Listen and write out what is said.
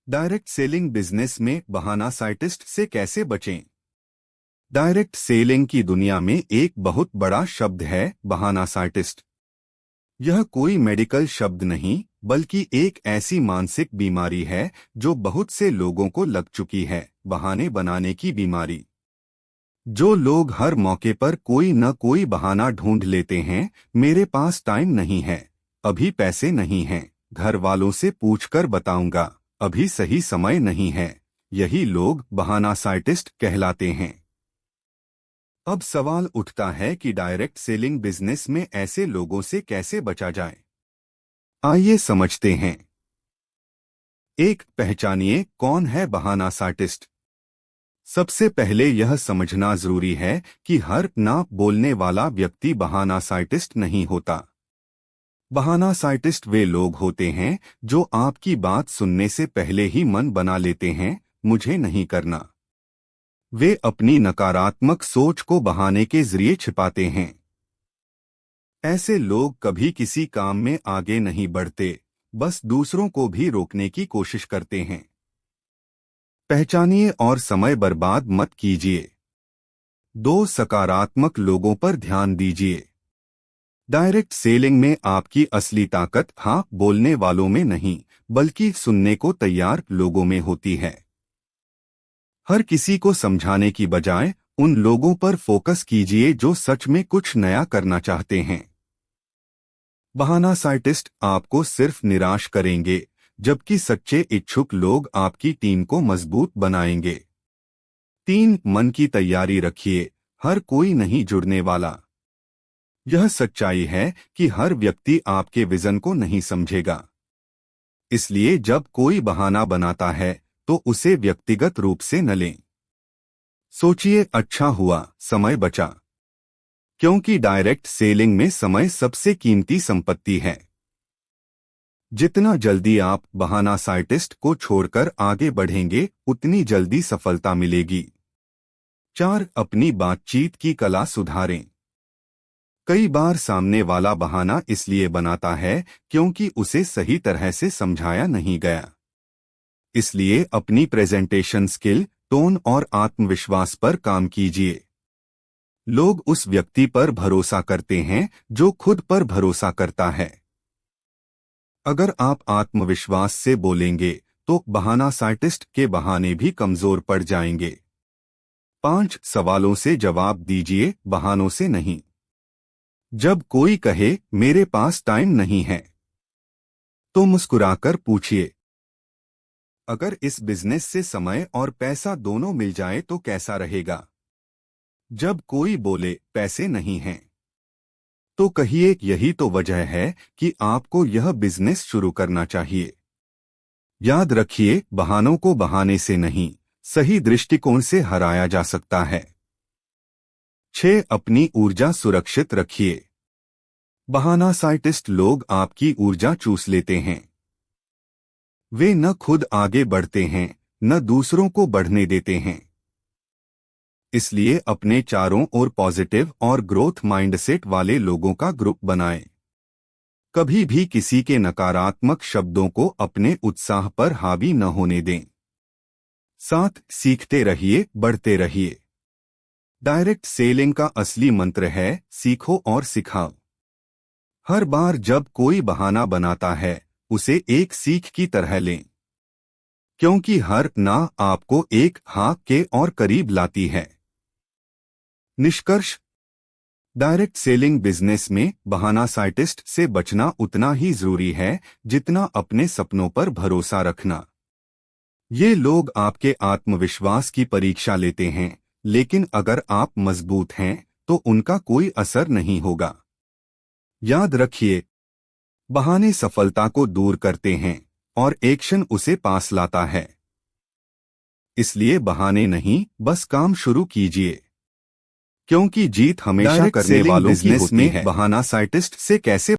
Direct selling business में बहाना scientist से कैसे बचें? डायरेक्ट सेलिंग की दुनिया में एक बहुत बड़ा शब्द है बहाना साइटिस्ट। यह कोई मेडिकल शब्द नहीं बल्कि एक ऐसी मानसिक बीमारी है जो बहुत से लोगों को लग चुकी है, बहाने बनाने की बीमारी। जो लोग हर मौके पर कोई न कोई बहाना ढूंढ लेते हैं, मेरे पास टाइम नहीं है, अभी पैसे नहीं हैं, घर वालों से पूछकर बताऊंगा, अभी सही समय नहीं है, यही लोग बहाना साइटिस्ट कहलाते हैं। अब सवाल उठता है कि डायरेक्ट सेलिंग बिजनेस में ऐसे लोगों से कैसे बचा जाए। आइए समझते हैं। एक, पहचानिए कौन है बहाना साइटिस्ट। सबसे पहले यह समझना जरूरी है कि हर ना बोलने वाला व्यक्ति बहाना साइटिस्ट नहीं होता। बहाना साइटिस्ट वे लोग होते हैं जो आपकी बात सुनने से पहले ही मन बना लेते हैं, मुझे नहीं करना। वे अपनी नकारात्मक सोच को बहाने के जरिए छिपाते हैं। ऐसे लोग कभी किसी काम में आगे नहीं बढ़ते, बस दूसरों को भी रोकने की कोशिश करते हैं। पहचानिए और समय बर्बाद मत कीजिए। दो, सकारात्मक लोगों पर ध्यान दीजिए। डायरेक्ट सेलिंग में आपकी असली ताकत हाँ बोलने वालों में नहीं, बल्कि सुनने को तैयार लोगों में होती है। हर किसी को समझाने की बजाय उन लोगों पर फोकस कीजिए जो सच में कुछ नया करना चाहते हैं। बहाना साइटिस्ट आपको सिर्फ निराश करेंगे, जबकि सच्चे इच्छुक लोग आपकी टीम को मजबूत बनाएंगे। 3, मन की तैयारी रखिए, हर कोई नहीं जुड़ने वाला। यह सच्चाई है कि हर व्यक्ति आपके विजन को नहीं समझेगा। इसलिए जब कोई बहाना बनाता है तो उसे व्यक्तिगत रूप से न लें। सोचिए, अच्छा हुआ समय बचा, क्योंकि डायरेक्ट सेलिंग में समय सबसे कीमती संपत्ति है। जितना जल्दी आप बहाना साइटिस्ट को छोड़कर आगे बढ़ेंगे, उतनी जल्दी सफलता मिलेगी। 4, अपनी बातचीत की कला सुधारें। कई बार सामने वाला बहाना इसलिए बनाता है क्योंकि उसे सही तरह से समझाया नहीं गया। इसलिए अपनी प्रेजेंटेशन स्किल, टोन और आत्मविश्वास पर काम कीजिए। लोग उस व्यक्ति पर भरोसा करते हैं जो खुद पर भरोसा करता है। अगर आप आत्मविश्वास से बोलेंगे तो बहाना साइटिस्ट के बहाने भी कमजोर पड़ जाएंगे। 5, सवालों से जवाब दीजिए, बहानों से नहीं। जब कोई कहे मेरे पास टाइम नहीं है, तो मुस्कुराकर पूछिए, अगर इस बिजनेस से समय और पैसा दोनों मिल जाए तो कैसा रहेगा? जब कोई बोले पैसे नहीं हैं, तो कहिए यही तो वजह है कि आपको यह बिजनेस शुरू करना चाहिए। याद रखिए, बहानों को बहाने से नहीं, सही दृष्टिकोण से हराया जा सकता है। 6, अपनी ऊर्जा सुरक्षित रखिए। बहाना साइटिस्ट लोग आपकी ऊर्जा चूस लेते हैं। वे न खुद आगे बढ़ते हैं, न दूसरों को बढ़ने देते हैं। इसलिए अपने चारों ओर पॉजिटिव और ग्रोथ माइंडसेट वाले लोगों का ग्रुप बनाएं। कभी भी किसी के नकारात्मक शब्दों को अपने उत्साह पर हावी न होने दें। 7, सीखते रहिए, बढ़ते रहिए। डायरेक्ट सेलिंग का असली मंत्र है सीखो और सिखाओ। हर बार जब कोई बहाना बनाता है, उसे एक सीख की तरह लें, क्योंकि हर ना आपको एक हाँ के और करीब लाती है। निष्कर्ष, डायरेक्ट सेलिंग बिजनेस में बहाना साइटिस्ट से बचना उतना ही जरूरी है जितना अपने सपनों पर भरोसा रखना। ये लोग आपके आत्मविश्वास की परीक्षा लेते हैं, लेकिन अगर आप मजबूत हैं तो उनका कोई असर नहीं होगा। याद रखिए, बहाने सफलता को दूर करते हैं और एक्शन उसे पास लाता है। इसलिए बहाने नहीं, बस काम शुरू कीजिए, क्योंकि जीत हमेशा करने वालों की होती है। बहाना साइटिस्ट से कैसे